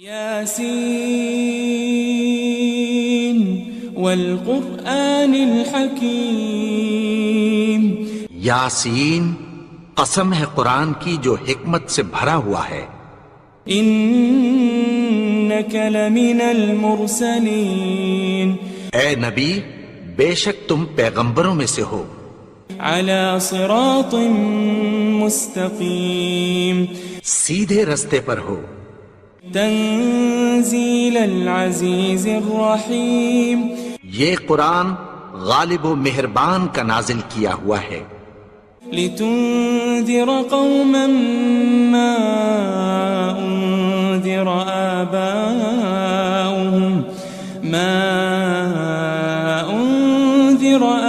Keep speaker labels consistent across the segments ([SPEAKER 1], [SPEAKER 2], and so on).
[SPEAKER 1] یاسین والقرآن الحکیم،
[SPEAKER 2] یاسین قسم ہے قرآن کی جو حکمت سے بھرا ہوا ہے۔
[SPEAKER 1] انک لمن المرسلین،
[SPEAKER 2] اے نبی بے شک تم پیغمبروں میں سے ہو،
[SPEAKER 1] علی صراط مستقیم،
[SPEAKER 2] سیدھے رستے پر ہو،
[SPEAKER 1] تنزیل العزیز الرحیم،
[SPEAKER 2] یہ قرآن غالب و مہربان کا نازل کیا ہوا ہے،
[SPEAKER 1] لتنذر قوما ما انذر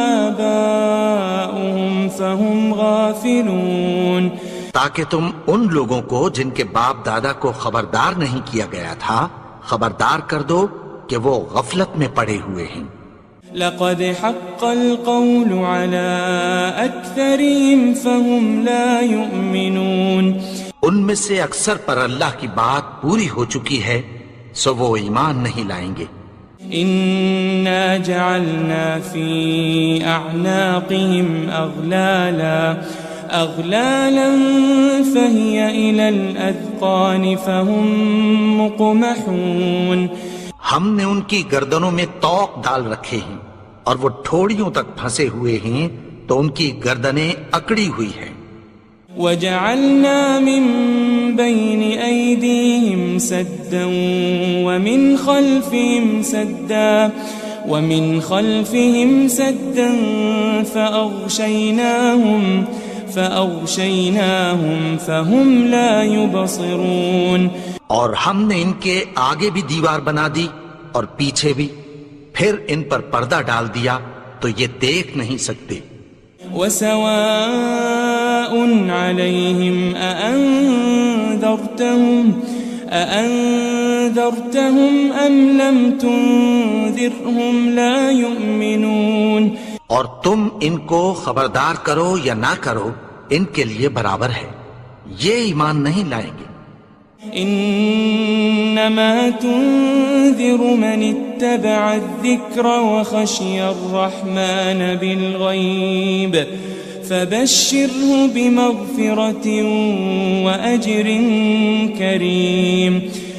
[SPEAKER 1] آباؤهم فهم غافلون،
[SPEAKER 2] تاکہ تم ان لوگوں کو جن کے باپ دادا کو خبردار نہیں کیا گیا تھا خبردار کر دو کہ وہ غفلت میں پڑے ہوئے ہیں۔
[SPEAKER 1] لقد حق القول على أكثرهم فهم لا يؤمنون،
[SPEAKER 2] ان میں سے اکثر پر اللہ کی بات پوری ہو چکی ہے سو وہ ایمان نہیں لائیں گے۔
[SPEAKER 1] إنا جعلنا في أعناقهم أغلالا فهي إلى الأذقان فهم مقمحون،
[SPEAKER 2] ہم نے ان کی گردنوں میں طوق ڈال رکھے ہیں اور وہ ٹھوڑیوں تک پھنسے ہوئے ہیں تو ان کی گردنیں اکڑی ہوئی ہیں۔
[SPEAKER 1] وجعلنا من بين أيديهم سدا ومن خلفهم سدا فأغشيناهم فهم لا يبصرون،
[SPEAKER 2] اور ہم نے ان کے آگے بھی دیوار بنا دی اور پیچھے بھی، پھر ان پر پردہ ڈال دیا تو یہ دیکھ نہیں سکتے۔
[SPEAKER 1] وسواء عليهم أأنذرتهم أم لم تنذرهم لا يؤمنون،
[SPEAKER 2] اور تم ان کو خبردار کرو یا نہ کرو ان کے لیے برابر ہے، یہ ایمان نہیں لائیں گے۔
[SPEAKER 1] انما تنذر من اتبع الذکر وخشی الرحمن بالغیب فبشره بمغفرة وأجر کریم،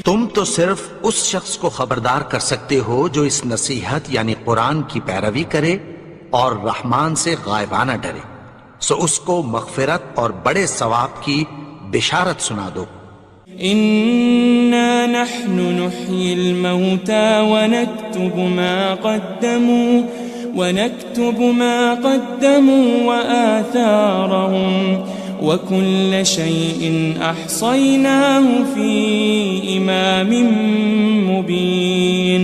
[SPEAKER 2] تم تو صرف اس شخص کو خبردار کر سکتے ہو جو اس نصیحت یعنی قرآن کی پیروی کرے اور رحمان سے غائبانہ ڈرے، سو اس کو مغفرت اور بڑے ثواب کی بشارت سنا دو۔
[SPEAKER 1] إنا نحن نحيي الموتى ونكتب ما قدموا وآثارهم وكل شيء أحصيناه في إمام مبين،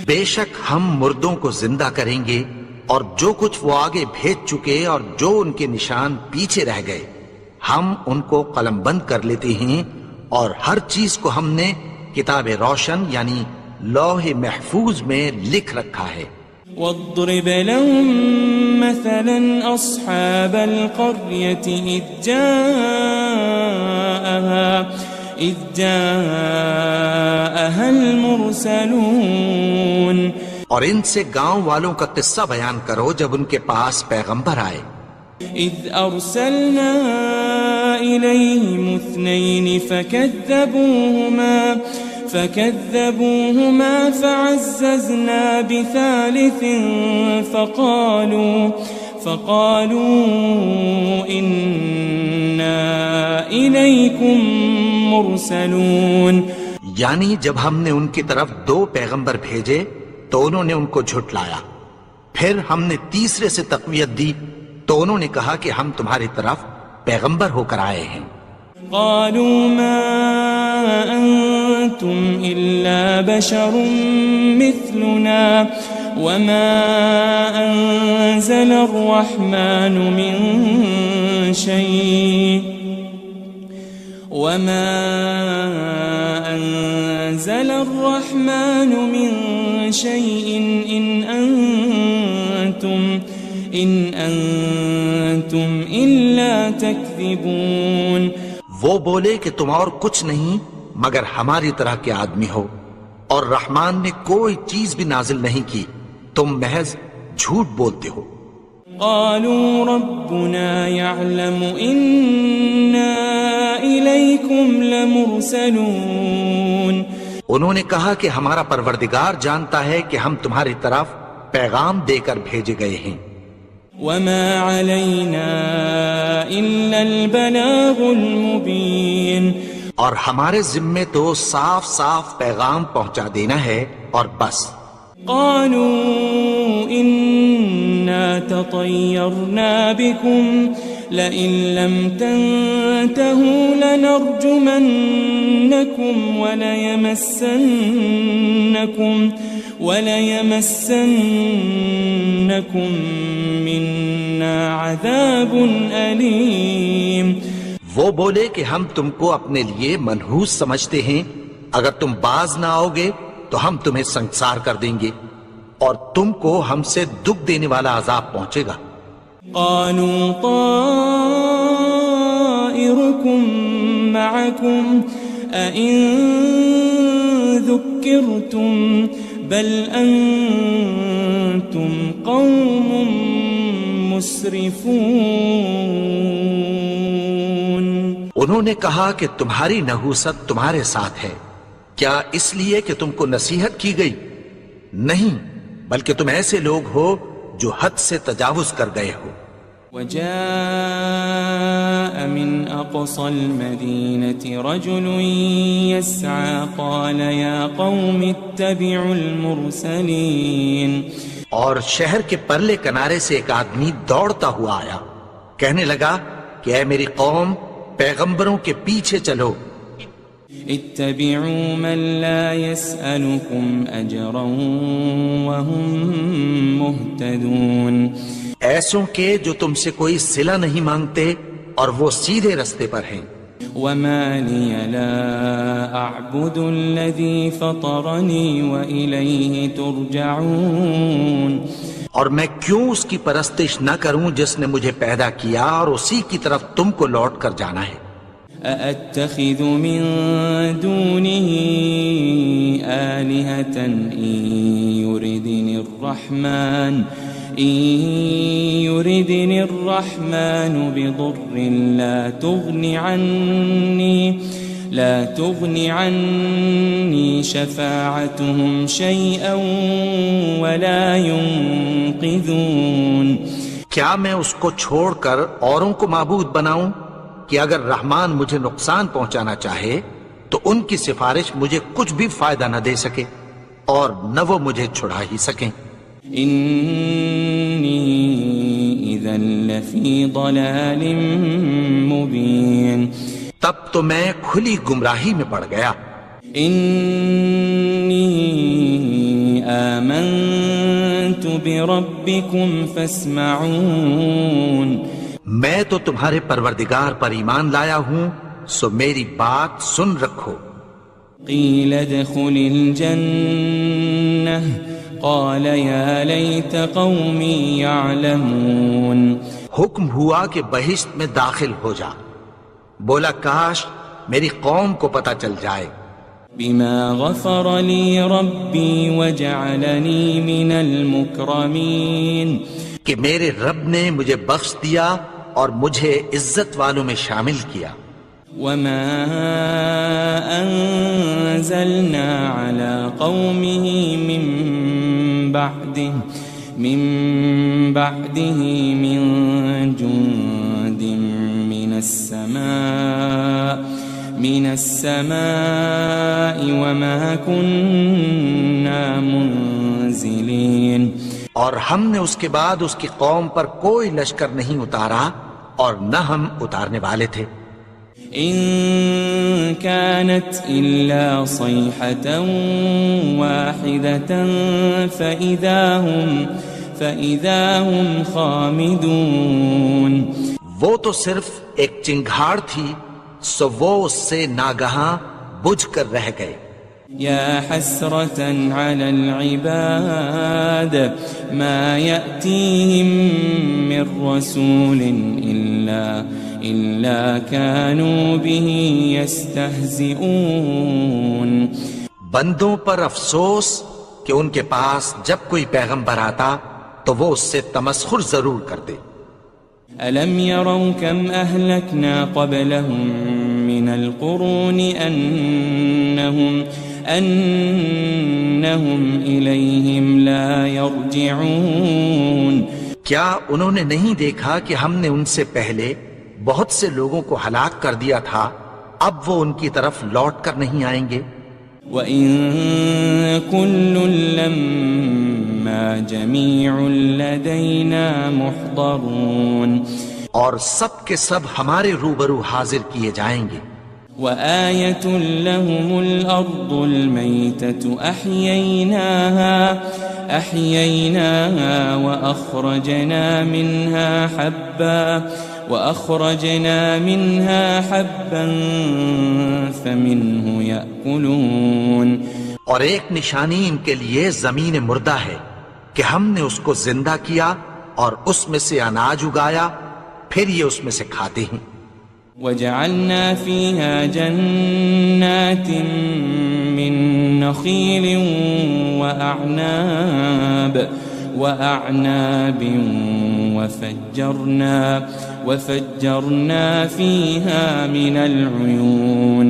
[SPEAKER 2] بے شک ہم مردوں کو زندہ کریں گے اور جو کچھ وہ آگے بھیج چکے اور جو ان کے نشان پیچھے رہ گئے ہم ان کو قلم بند کر لیتے ہیں، اور ہر چیز کو ہم نے کتاب روشن یعنی لوح محفوظ میں لکھ رکھا ہے۔
[SPEAKER 1] واضرب لهم مثلا أصحاب القرية إذ جاءها المرسلون،
[SPEAKER 2] اور ان سے گاؤں والوں کا قصہ بیان کرو جب ان کے پاس پیغمبر آئے۔
[SPEAKER 1] إذ أرسلنا إليهم 2 فكذبوهما فعززنا بثالث فقالوا إنا إليكم مرسلون،
[SPEAKER 2] یعنی جب ہم نے ان کی طرف 2 پیغمبر بھیجے تو انہوں نے ان کو جھٹلایا، پھر ہم نے تیسرے سے تقویت دی تو انہوں نے کہا کہ ہم تمہاری طرف پیغمبر ہو کر آئے ہیں۔
[SPEAKER 1] قالوا ما أنتم إلا بشر مثلنا وما أنزل الرحمن من شيء إن أنتم إلا تكذبون،
[SPEAKER 2] وہ بولے کہ تم اور کچھ نہیں مگر ہماری طرح کے آدمی ہو، اور رحمان نے کوئی چیز بھی نازل نہیں کی، تم محض جھوٹ بولتے ہو۔
[SPEAKER 1] قالوا ربنا يعلم إنا إليكم لمرسلون،
[SPEAKER 2] انہوں نے کہا کہ ہمارا پروردگار جانتا ہے کہ ہم تمہاری طرف پیغام دے کر بھیجے گئے ہیں۔
[SPEAKER 1] وما علينا إلا البلاغ المبين،
[SPEAKER 2] اور ہمارے ذمے تو صاف صاف پیغام پہنچا دینا ہے اور بس۔
[SPEAKER 1] قالوا إنا تطيرنا بكم لئن لم تنتهوا لنرجمنكم وليمسنكم منا عذاب أليم۔
[SPEAKER 2] وہ بولے کہ ہم تم کو اپنے لیے منحوس سمجھتے ہیں، اگر تم باز نہ آؤ گے تو ہم تمہیں سنسار کر دیں گے اور تم کو ہم سے دکھ دینے والا عذاب پہنچے گا۔
[SPEAKER 1] قالوا طائركم معكم أئن ذكرتم بل أنتم قوم مسرفون۔
[SPEAKER 2] انہوں نے کہا کہ تمہاری نحوست تمہارے ساتھ ہے، کیا اس لیے کہ تم کو نصیحت کی گئی؟ نہیں، بلکہ تم ایسے لوگ ہو جو حد سے تجاوز کر گئے ہو۔
[SPEAKER 1] وجاء من أقصى المدينة رجل يسعى قال يا قوم اتبعوا المرسلين۔
[SPEAKER 2] اور شہر کے پرلے کنارے سے ایک آدمی دوڑتا ہوا آیا، کہنے لگا کہ اے میری قوم، پیغمبروں کے پیچھے چلو۔
[SPEAKER 1] اتبعوا من لا يسألكم أجرا وهم مهتدون،
[SPEAKER 2] ایسوں کے جو تم سے کوئی صلہ نہیں مانگتے اور وہ سیدھے رستے پر ہیں۔
[SPEAKER 1] وما لي لا أعبد الذي فطرني وإليه ترجعون،
[SPEAKER 2] اور میں کیوں اس کی پرستش نہ کروں جس نے مجھے پیدا کیا اور اسی کی طرف تم کو لوٹ کر جانا ہے۔
[SPEAKER 1] أأتخذ من دونه آلهة إن يردني الرحمن بضر لا تغني عني شفاعتهم شيئا ولا ينقذون۔
[SPEAKER 2] کیا میں اس کو چھوڑ کر اوروں کو معبود بناؤں کہ اگر رحمان مجھے نقصان پہنچانا چاہے تو ان کی سفارش مجھے کچھ بھی فائدہ نہ دے سکے اور نہ وہ مجھے چھڑا ہی سکیں۔
[SPEAKER 1] انی اذا لفی ضلال مبین،
[SPEAKER 2] تب تو میں کھلی گمراہی میں پڑ گیا۔
[SPEAKER 1] انی آمنت بربکم فاسمعون،
[SPEAKER 2] میں تو تمہارے پروردگار پر ایمان لایا ہوں، سو میری بات سن رکھو۔
[SPEAKER 1] قیل ادخل الجنہ قال یا لیت قومی یعلمون،
[SPEAKER 2] حکم ہوا کہ بہشت میں داخل ہو جا، بولا کاش میری قوم کو پتہ چل جائے۔
[SPEAKER 1] بما غفر لی ربی وجعلنی من المکرمین،
[SPEAKER 2] کہ میرے رب نے مجھے بخش دیا اور مجھے عزت والوں میں شامل کیا۔
[SPEAKER 1] وما انزلنا على قومه من بعده من جند من السماء وما كنا منزلين،
[SPEAKER 2] اور ہم نے اس کے بعد اس کی قوم پر کوئی لشکر نہیں اتارا اور نہ ہم اتارنے والے تھے۔
[SPEAKER 1] ان كانت الا صيحة واحدة فإذا هم خامدون،
[SPEAKER 2] وہ تو صرف ایک چنگھاڑ تھی، سو وہ اس سے ناگہاں بجھ کر رہ گئے۔
[SPEAKER 1] یا حسرة على العباد ما يأتيهم من رسول إلا كانوا به يستهزئون
[SPEAKER 2] بندوں پر افسوس کہ ان کے پاس جب کوئی پیغمبر آتا تو وہ اس سے تمسخر ضرور کرتے۔
[SPEAKER 1] ألم يروا كم أهلكنا قبلهم من القرون أنهم إليهم لا يرجعون
[SPEAKER 2] کیا انہوں نے نہیں دیکھا کہ ہم نے ان سے پہلے بہت سے لوگوں کو ہلاک کر دیا تھا، اب وہ ان کی طرف لوٹ کر نہیں آئیں گے؟
[SPEAKER 1] وَإِن كُلٌّ لَمَّا جَمِيعٌ لَدَيْنَا مُحْضَرُونَ
[SPEAKER 2] اور سب کے سب ہمارے روبرو حاضر کیے جائیں گے۔
[SPEAKER 1] وَآيَةٌ لَهُمُ الْأَرْضُ الْمَيْتَةُ أَحْيَيْنَاهَا وَأَخْرَجْنَا مِنْهَا حَبًّا فَمِنْهُ يَأْكُلُونَ
[SPEAKER 2] اور ایک نشانی ان کے لیے زمین مردہ ہے کہ ہم نے اس کو زندہ کیا اور اس میں سے اناج اگایا، پھر یہ اس میں سے کھاتے ہیں۔
[SPEAKER 1] وَجَعَلْنَا فِيهَا جَنَّاتٍ مِّن نَخِيلٍ وَأَعْنَابٍ وَفَجَّرْنَا فِيهَا مِنَ الْعُيُونِ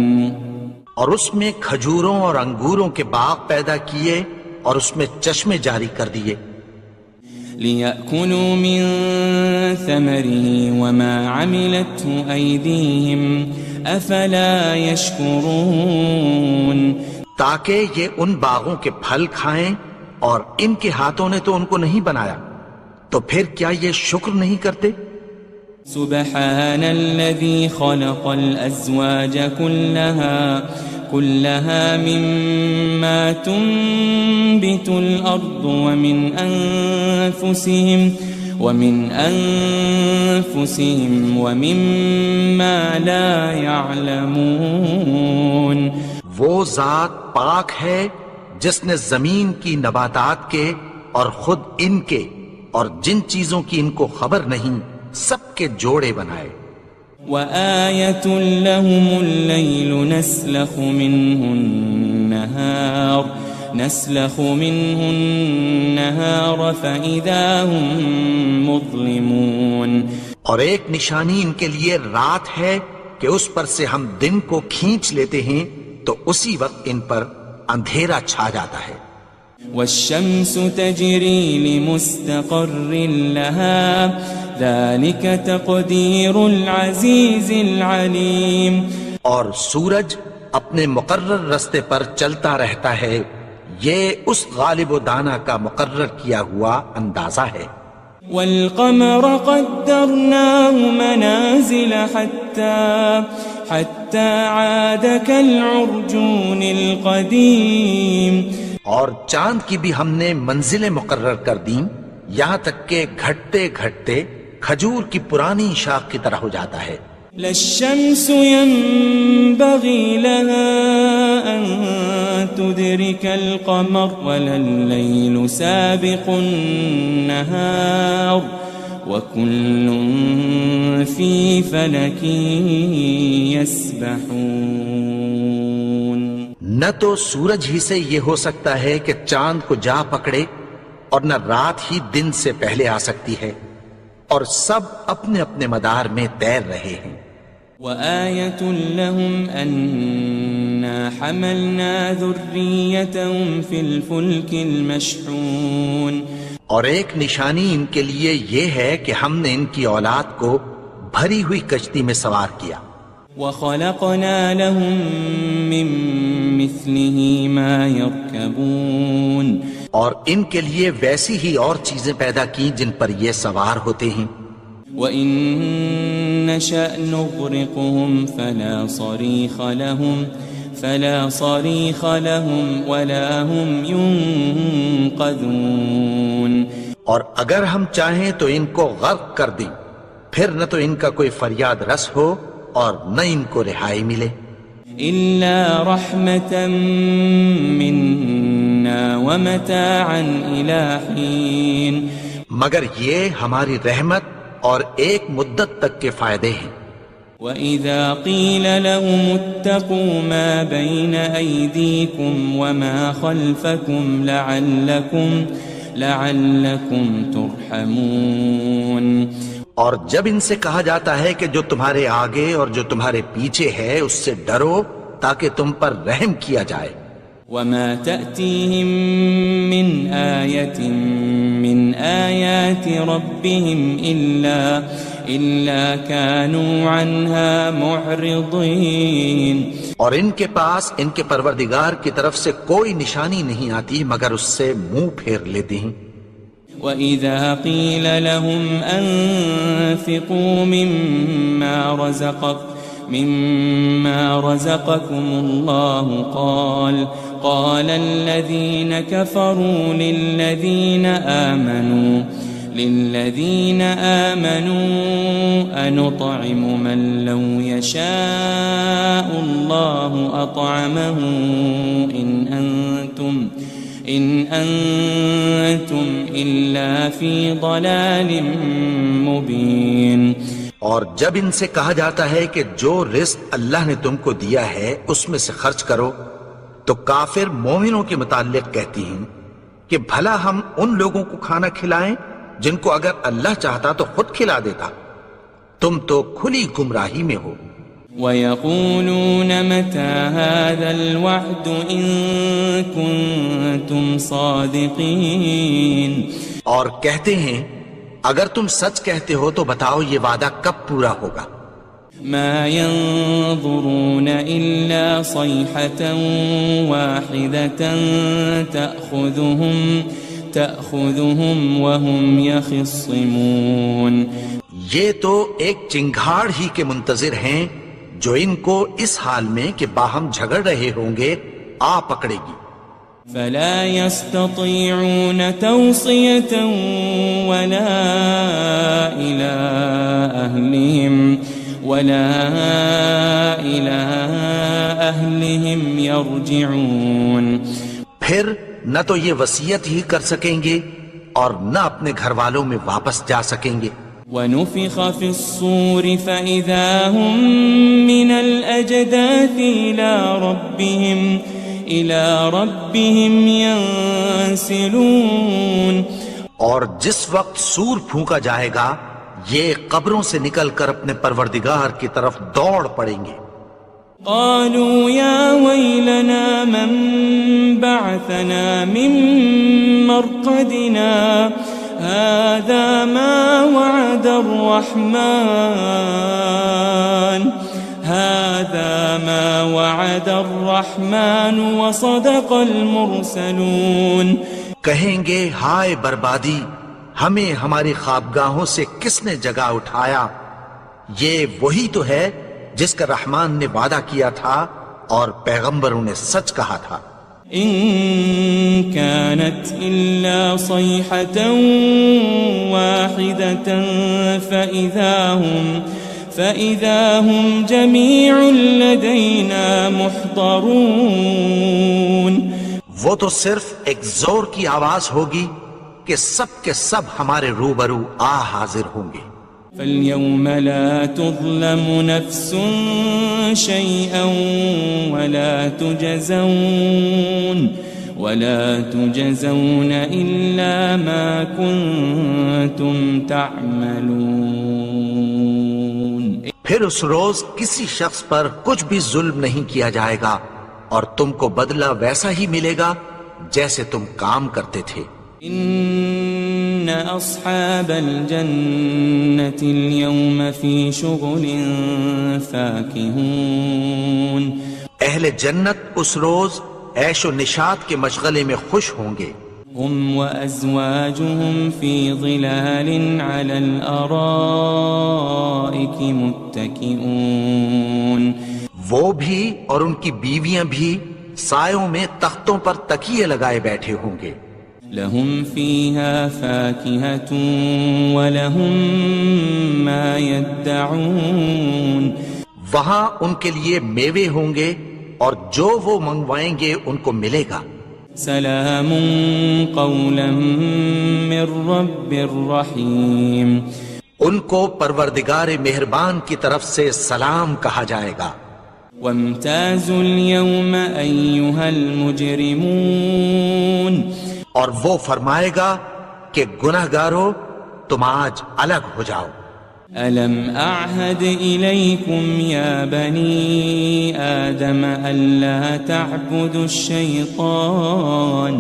[SPEAKER 2] اور اس میں کھجوروں اور انگوروں کے باغ پیدا کیے اور اس میں چشمے جاری کر دیے۔
[SPEAKER 1] لِيَأْكُلُوا مِن ثَمَرِهِ وَمَا عَمِلَتْهُ أَيْدِيهِمْ أَفَلَا يَشْكُرُونَ
[SPEAKER 2] تاکہ یہ ان باغوں کے پھل کھائیں اور ان کے ہاتھوں نے تو ان کو نہیں بنایا، تو پھر کیا یہ شکر نہیں کرتے؟
[SPEAKER 1] سبحان الذي خلق الأزواج كلها مما تنبت الأرض ومن أنفسهم ومما لا يعلمون
[SPEAKER 2] وہ ذات پاک ہے جس نے زمین کی نباتات کے اور خود ان کے اور جن چیزوں کی ان کو خبر نہیں سب کے جوڑے بنائے۔
[SPEAKER 1] وَآيَةٌ لَهُمُ اللَّيْلُ نَسْلَخُ مِنْهُ النَّهَارَ فَإِذَا هُمْ مُظْلِمُونَ
[SPEAKER 2] اور ایک نشانی ان کے لیے رات ہے کہ اس پر سے ہم دن کو کھینچ لیتے ہیں تو اسی وقت ان پر اندھیرا چھا جاتا ہے۔
[SPEAKER 1] وَالشَّمْسُ تَجْرِي لِمُسْتَقَرٍّ لَهَا ذَلِكَ تَقْدِيرُ الْعَزِيزِ الْعَلِيمِ
[SPEAKER 2] اور سورج اپنے مقرر رستے پر چلتا رہتا ہے، یہ اس غالب و دانا کا مقرر کیا ہوا اندازہ ہے۔
[SPEAKER 1] وَالْقَمَرَ قَدَّرْنَاهُ مَنَازِلَ حَتَّى عَادَ كَالْعُرْجُونِ الْقَدِيمِ
[SPEAKER 2] اور چاند کی بھی ہم نے منزلیں مقرر کر دیں، یہاں تک کہ گھٹتے گھٹتے کھجور کی پرانی شاخ کی طرح ہو جاتا ہے۔
[SPEAKER 1] لَلشَّمْسُ يَنبَغِي لَهَا أَن تُدْرِكَ الْقَمَرَ وَلَلَّيْلُ سَابِقُ النَّهَارِ وَكُلٌّ فِي فَلَكٍ يَسْبَحُونَ
[SPEAKER 2] نہ تو سورج ہی سے یہ ہو سکتا ہے کہ چاند کو جا پکڑے، اور نہ رات ہی دن سے پہلے آ سکتی ہے، اور سب اپنے اپنے مدار میں تیر رہے ہیں۔
[SPEAKER 1] وَآيَةٌ لَهُمْ أَنَّا حَمَلْنَا ذُرِّيَّتَهُمْ فِي الْفُلْكِ الْمَشْحُونِ
[SPEAKER 2] اور ایک نشانی ان کے لیے یہ ہے کہ ہم نے ان کی اولاد کو بھری ہوئی کشتی میں سوار کیا۔
[SPEAKER 1] وَخَلَقْنَا لَهُم مِّن مِّثْلِهِ مَا يَرْكَبُونَ
[SPEAKER 2] اور ان کے لیے ویسی ہی اور چیزیں پیدا کی جن پر یہ سوار ہوتے ہیں۔
[SPEAKER 1] وَإِن نَّشَأْ نُغْرِقْهُمْ فَلَا صَرِيخَ لَهُمْ وَلَا هُمْ يُنقَذُونَ
[SPEAKER 2] اور اگر ہم چاہیں تو ان کو غرق کر دیں، پھر نہ تو ان کا کوئی فریاد رس ہو اور نہ ان کو رہائی ملے۔
[SPEAKER 1] إِلَّا رَحْمَةً مِّنَّا وَمَتَاعًا إِلَى حِينٍ
[SPEAKER 2] مگر یہ ہماری رحمت اور ایک مدت تک کے فائدے ہیں۔
[SPEAKER 1] وَإِذَا قِيلَ لَهُمُ اتَّقُوا مَا بَيْنَ أَيْدِيكُمْ وَمَا خَلْفَكُمْ لَعَلَّكُمْ تُرْحَمُونَ
[SPEAKER 2] اور جب ان سے کہا جاتا ہے کہ جو تمہارے آگے اور جو تمہارے پیچھے ہے اس سے ڈرو تاکہ تم پر رحم کیا جائے.
[SPEAKER 1] وَمَا تَأْتِيهِم مِّنْ آيَةٍ مِّنْ آيَاتِ رَبِّهِمْ إِلَّا كَانُوا عَنْهَا مُعْرِضِينَ.
[SPEAKER 2] اور ان کے پاس ان کے پروردگار کی طرف سے کوئی نشانی نہیں آتی مگر اس سے منہ پھیر لیتے ہیں.
[SPEAKER 1] وَإِذَا قِيلَ لَهُمْ أَنفِقُوا مِمَّا رَزَقَكُمُ اللَّهُ قَالَ الَّذِينَ كَفَرُوا لِلَّذِينَ آمَنُوا أَنُطْعِمُ مَن لَّوْ يَشَاءُ اللَّهُ أَطْعَمَهُ إِنْ أَنْتُمْ إِلَّا فِي ضَلَالٍ مُبِينٍ.
[SPEAKER 2] اور جب ان سے کہا جاتا ہے کہ جو رزق اللہ نے تم کو دیا ہے اس میں سے خرچ کرو تو کافر مومنوں کے متعلق کہتی ہیں کہ بھلا ہم ان لوگوں کو کھانا کھلائیں جن کو اگر اللہ چاہتا تو خود کھلا دیتا. تم تو کھلی گمراہی میں ہو.
[SPEAKER 1] وَيَقُولُونَ مَتَى هَذَا الْوَعْدُ إِن كُنتُمْ صَادِقِينَ.
[SPEAKER 2] اور کہتے ہیں اگر تم سچ کہتے ہو تو بتاؤ یہ وعدہ کب پورا ہوگا.
[SPEAKER 1] مَا يَنظُرُونَ إِلَّا صَيْحَةً وَاحِدَةً تَأْخُذُهُمْ وَهُمْ يَخِصِّمُونَ. یہ تو ایک چنگھاڑ ہی کے منتظر ہیں جو ان کو اس حال میں کہ باہم جھگڑ رہے ہوں گے آ پکڑے گی. فلا يستطيعون توصية ولا إلى أهلهم يرجعون.
[SPEAKER 2] پھر نہ تو یہ وصیت ہی کر سکیں گے اور نہ اپنے گھر والوں میں واپس جا سکیں گے.
[SPEAKER 1] وَنُفِخَ فِي الصُّورِ فَإِذَا هُم مِّنَ الْأَجْدَاثِ إِلَى رَبِّهِمْ يَنسِلُونَ.
[SPEAKER 2] اور جس وقت سور پھونکا جائے گا یہ قبروں سے نکل کر اپنے پروردگار کی طرف دوڑ پڑیں گے.
[SPEAKER 1] قالوا يا ويلنا من بعثنا من مرقدنا هذا ما وعد الرحمن وصدق المرسلون.
[SPEAKER 2] کہیں گے ہائے بربادی ہمیں ہماری خوابگاہوں سے کس نے جگا اٹھایا. یہ وہی تو ہے جس کا رحمان نے وعدہ کیا تھا اور پیغمبروں نے سچ کہا تھا.
[SPEAKER 1] ان كانت الا صيحة واحدة فإذا هم جميع لدينا محضرون.
[SPEAKER 2] وہ تو صرف ایک زور کی آواز ہوگی کہ سب کے سب ہمارے روبرو حاضر ہوں گے.
[SPEAKER 1] فَالْيَوْمَ لَا تُظْلَمُ نَفْسٌ شَيْئًا وَلَا تُجَزَوْنَ إِلَّا مَا كُنتُمْ تَعْمَلُونَ.
[SPEAKER 2] پھر اس روز کسی شخص پر کچھ بھی ظلم نہیں کیا جائے گا اور تم کو بدلہ ویسا ہی ملے گا جیسے تم کام کرتے تھے.
[SPEAKER 1] ان اصحاب الجنة اليوم في شغل فاكهون.
[SPEAKER 2] اہل جنت اس روز عیش و نشاط کے مشغلے میں خوش ہوں گے.
[SPEAKER 1] هم وازواجهم في ظلال على الارائك متكئون.
[SPEAKER 2] وہ بھی اور ان کی بیویاں بھی سایوں میں تختوں پر تکیے لگائے بیٹھے ہوں گے.
[SPEAKER 1] لهم فيها فاكهة ولهم ما يدعون.
[SPEAKER 2] وہاں ان کے لیے میوے ہوں گے اور جو وہ منگوائیں گے ان کو ملے گا.
[SPEAKER 1] سلام قولا من رب الرحیم.
[SPEAKER 2] ان کو پروردگار مہربان کی طرف سے سلام کہا جائے گا۔
[SPEAKER 3] وامتازوا اليوم أيها المجرمون،
[SPEAKER 2] اور وہ فرمائے گا کہ گنہگارو تم آج الگ ہو جاؤ۔
[SPEAKER 3] ألم أعهد إليكم يا بني آدم ألا تعبدوا الشيطان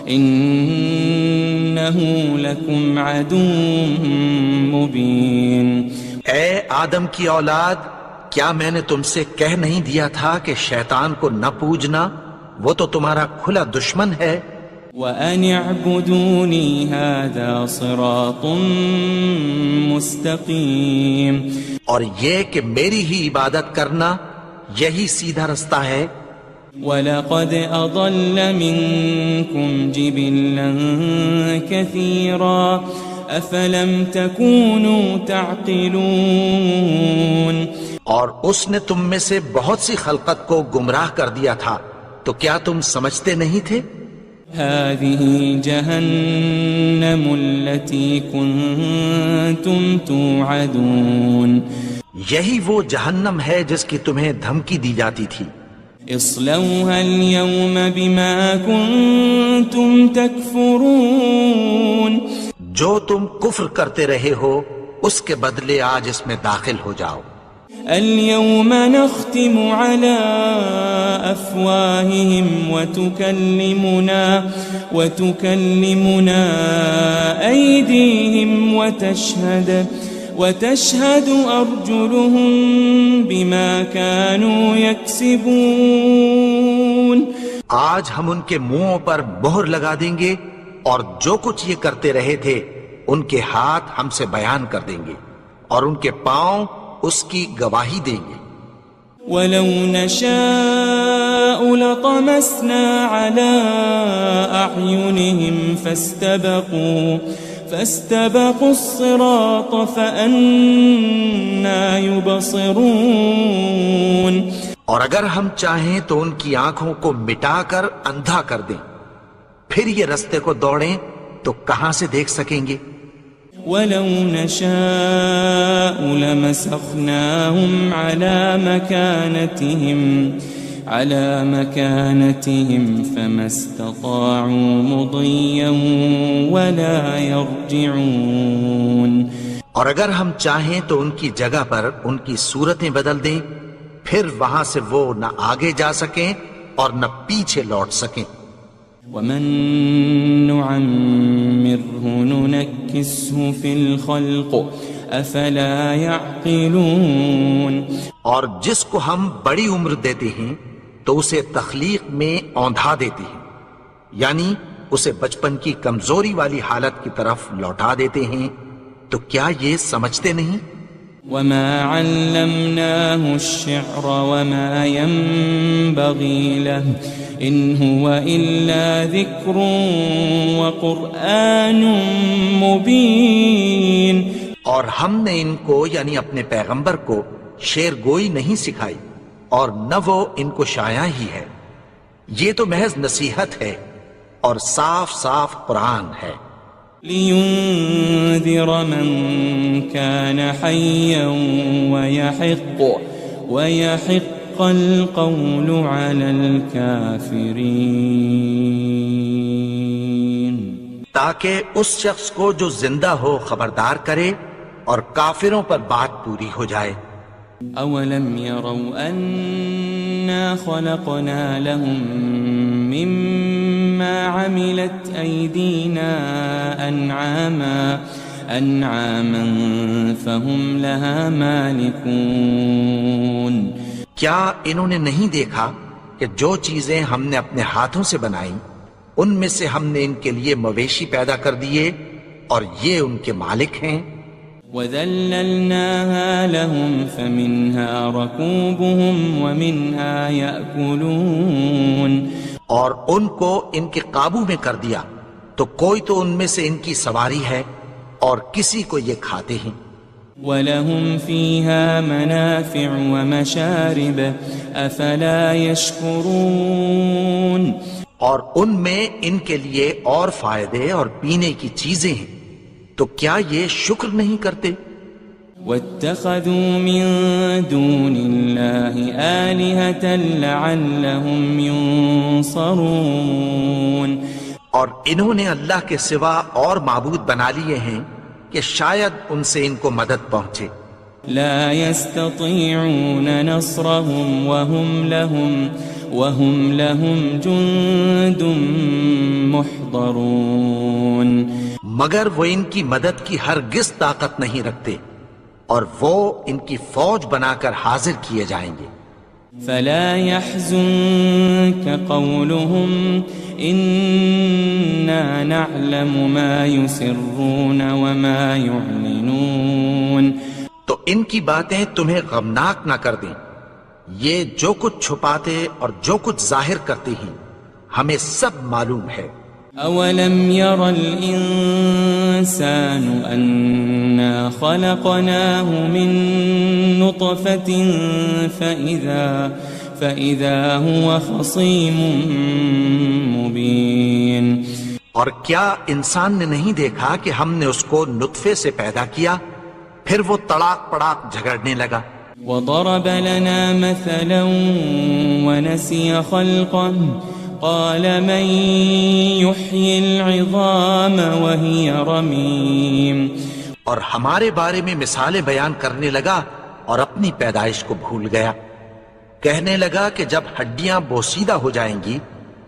[SPEAKER 3] إنه لكم عدو مبين۔
[SPEAKER 2] اے آدم کی اولاد، کیا میں نے تم سے کہہ نہیں دیا تھا کہ شیطان کو نہ پوجنا، وہ تو تمہارا کھلا دشمن ہے۔
[SPEAKER 3] وَأَنِ اعْبُدُونِي هَذَا صِرَاطٌ مُسْتَقِيمٌ،
[SPEAKER 2] اور یہ کہ میری ہی عبادت کرنا یہی سیدھا رستہ ہے۔
[SPEAKER 3] وَلَقَدْ أَضَلَّ مِنكُمْ جِبِلًّا كَثِيرًا أَفَلَمْ تَكُونُوا تَعْقِلُونَ،
[SPEAKER 2] اور اس نے تم میں سے بہت سی خلقت کو گمراہ کر دیا تھا، تو کیا تم سمجھتے نہیں تھے؟
[SPEAKER 3] هذه جهنم التي كنتم توعدون،
[SPEAKER 2] یہی وہ جہنم ہے جس کی تمہیں دھمکی دی جاتی تھی۔
[SPEAKER 3] اصلوها اليوم بما كنتم تكفرون،
[SPEAKER 2] جو تم کفر کرتے رہے ہو اس کے بدلے آج اس میں داخل ہو جاؤ۔
[SPEAKER 3] اليوم نختم على أفواههم وتكلمنا أيديهم وتشهد أرجلهم بما كانوا يكسبون۔
[SPEAKER 2] آج ہم ان کے منہوں پر مہر لگا دیں گے، اور جو کچھ یہ کرتے رہے تھے ان کے ہاتھ ہم سے بیان کر دیں گے، اور ان کے پاؤں اس کی گواہی دیں گے۔
[SPEAKER 3] وَلَوْ نَشَاءُ لَطَمَسْنَا عَلَىٰ أَعْيُنِهِمْ فَاسْتَبَقُوا الصِّرَاطَ فَأَنَّىٰ يُبْصِرُونَ،
[SPEAKER 2] اور اگر ہم چاہیں تو ان کی آنکھوں کو مٹا کر اندھا کر دیں، پھر یہ رستے کو دوڑیں تو کہاں سے دیکھ سکیں گے؟
[SPEAKER 3] وَلَوْ نَشَاءُ لَمَسَخْنَاهُمْ عَلَى مَكَانَتِهِمْ فَمَا اسْتَطَاعُوا مُضِيًّا وَلَا يَرْجِعُونَ،
[SPEAKER 2] اور اگر ہم چاہیں تو ان کی جگہ پر ان کی صورتیں بدل دیں، پھر وہاں سے وہ نہ آگے جا سکیں اور نہ پیچھے لوٹ سکیں۔
[SPEAKER 3] وَمَن نُعَمِّرْهُ نُنَكِّسْهُ فِي الْخَلْقِ أَفَلَا يَعْقِلُونَ،
[SPEAKER 2] اور جس کو ہم بڑی عمر دیتے ہیں تو اسے تخلیق میں اوندھا دیتے ہیں، یعنی اسے بچپن کی کمزوری والی حالت کی طرف لوٹا دیتے ہیں، تو کیا یہ سمجھتے نہیں؟
[SPEAKER 3] وَمَا عَلَّمْنَاهُ الشِّعْرَ وَمَا يَنبَغِي لَهُ إِنْ هُوَ إِلَّا ذِكْرٌ وَقُرْآنٌ مُبِينٌ،
[SPEAKER 2] اور ہم نے ان کو یعنی اپنے پیغمبر کو شعر گوئی نہیں سکھائی، اور نہ وہ ان کو شایع ہی ہے، یہ تو محض نصیحت ہے اور صاف صاف قرآن ہے۔
[SPEAKER 3] لِيُنذِرَ مَن كَانَ حَيًّا وَيَحِقَّ الْقَوْلُ عَلَى الْكَافِرِينَ،
[SPEAKER 2] تاکہ اس شخص کو جو زندہ ہو خبردار کرے اور کافروں پر بات پوری ہو جائے۔
[SPEAKER 3] أَوَلَمْ يَرَوْا أَنَّا خَلَقْنَا لَهُم مِّمَّا عَمِلَتْ أَيْدِينَا أَنْعَامًا فَهُمْ لَهَا مَالِكُونَ،
[SPEAKER 2] کیا انہوں نے نہیں دیکھا کہ جو چیزیں ہم نے اپنے ہاتھوں سے بنائیں ان میں سے ہم نے ان کے لیے مویشی پیدا کر دیے اور یہ ان کے مالک ہیں۔
[SPEAKER 3] وَذَلَّلْنَاهَا لَهُمْ فَمِنْهَا رَكُوبُهُمْ وَمِنْهَا يَأْكُلُونَ،
[SPEAKER 2] اور ان کو ان کے قابو میں کر دیا، تو کوئی تو ان میں سے ان کی سواری ہے اور کسی کو یہ کھاتے ہیں۔
[SPEAKER 3] وَلَهُمْ فِيهَا مَنَافِعُ وَمَشَارِبُ أَفَلَا يَشْكُرُونَ،
[SPEAKER 2] اور ان میں ان کے لیے اور فائدے اور پینے کی چیزیں ہیں، تو کیا یہ شکر نہیں کرتے؟
[SPEAKER 3] واتخذوا من دون الله آلهة لعلهم ينصرون
[SPEAKER 2] اور انہوں نے اللہ کے سوا اور معبود بنا لیے ہیں کہ شاید ان سے ان کو مدد پہنچے.
[SPEAKER 3] لا يستطيعون نصرهم وهم لهم جند محضرون
[SPEAKER 2] مگر وہ ان کی مدد کی ہرگز طاقت نہیں رکھتے اور وہ ان کی فوج بنا کر حاضر کیے جائیں گے.
[SPEAKER 3] فلا يحزنك قولهم إنا نعلم ما يسرون وما يعلنون
[SPEAKER 2] تو ان کی باتیں تمہیں غمناک نہ کر دیں. یہ جو کچھ چھپاتے اور جو کچھ ظاہر کرتے ہیں ہمیں سب معلوم ہے.
[SPEAKER 3] أولم ير الإنسان أنا خلقناه من نطفة فإذا هو خصيم مبين
[SPEAKER 2] اور کیا انسان نے نہیں دیکھا کہ ہم نے اس کو نطفے سے پیدا کیا پھر وہ تڑاک پڑاک جھگڑنے لگا.
[SPEAKER 3] وضرب لنا مثلا ونسي خلقه قال من يحيي العظام وهي رميم
[SPEAKER 2] اور ہمارے بارے میں مثالیں بیان کرنے لگا اور اپنی پیدائش کو بھول گیا. کہنے لگا کہ جب ہڈیاں بوسیدہ ہو جائیں گی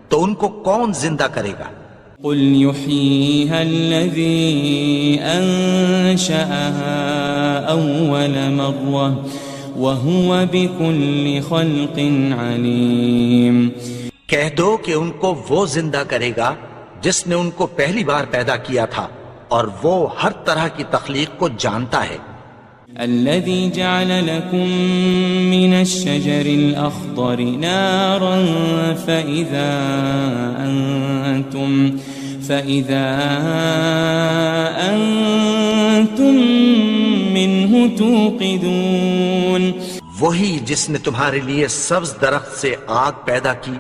[SPEAKER 2] تو ان کو کون زندہ کرے گا؟
[SPEAKER 3] قل يحييها الذي أنشأها أول مرة وهو بكل خلق عليم.
[SPEAKER 2] کہہ دو کہ ان کو وہ زندہ کرے گا جس نے ان کو پہلی بار پیدا کیا تھا اور وہ ہر طرح کی تخلیق کو جانتا ہے.
[SPEAKER 3] الذي جعل لكم من الشجر الأخضر نارا فإذا أنتم منه توقدون.
[SPEAKER 2] وہی جس نے تمہارے لیے سبز درخت سے آگ پیدا کی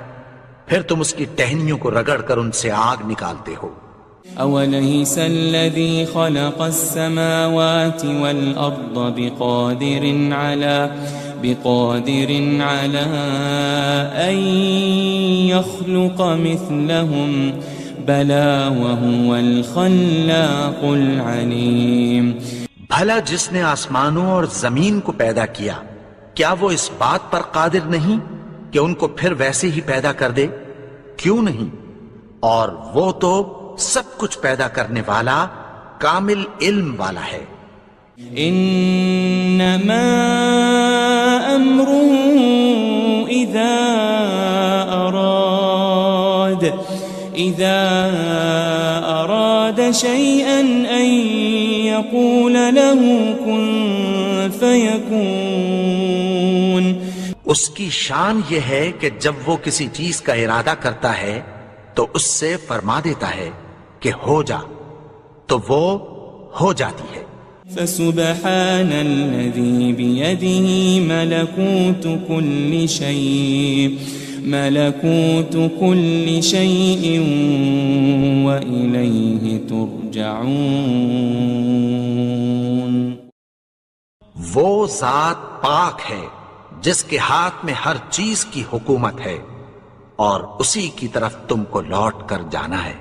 [SPEAKER 2] پھر تم اس کی ٹہنیوں کو رگڑ کر ان سے آگ نکالتے ہو.
[SPEAKER 3] أوليس الذي خلق السماوات والأرض بقادر على أن يخلق مثلهم بلى وهو الخلاق العليم.
[SPEAKER 2] بھلا جس نے آسمانوں اور زمین کو پیدا کیا کیا وہ اس بات پر قادر نہیں کہ ان کو پھر ویسے ہی پیدا کر دے؟ کیوں نہیں؟ اور وہ تو سب کچھ پیدا کرنے والا کامل علم والا ہے.
[SPEAKER 3] انما امره اذا اراد شيئا ان يقول له كن فيكون.
[SPEAKER 2] اس کی شان یہ ہے کہ جب وہ کسی چیز کا ارادہ کرتا ہے تو اس سے فرما دیتا ہے کہ ہو جا تو وہ ہو جاتی ہے.
[SPEAKER 3] فسبحان الذي بيده ملكوت كل شيء وإليه ترجعون.
[SPEAKER 2] وہ ذات پاک ہے جس کے ہاتھ میں ہر چیز کی حکومت ہے اور اسی کی طرف تم کو لوٹ کر جانا ہے.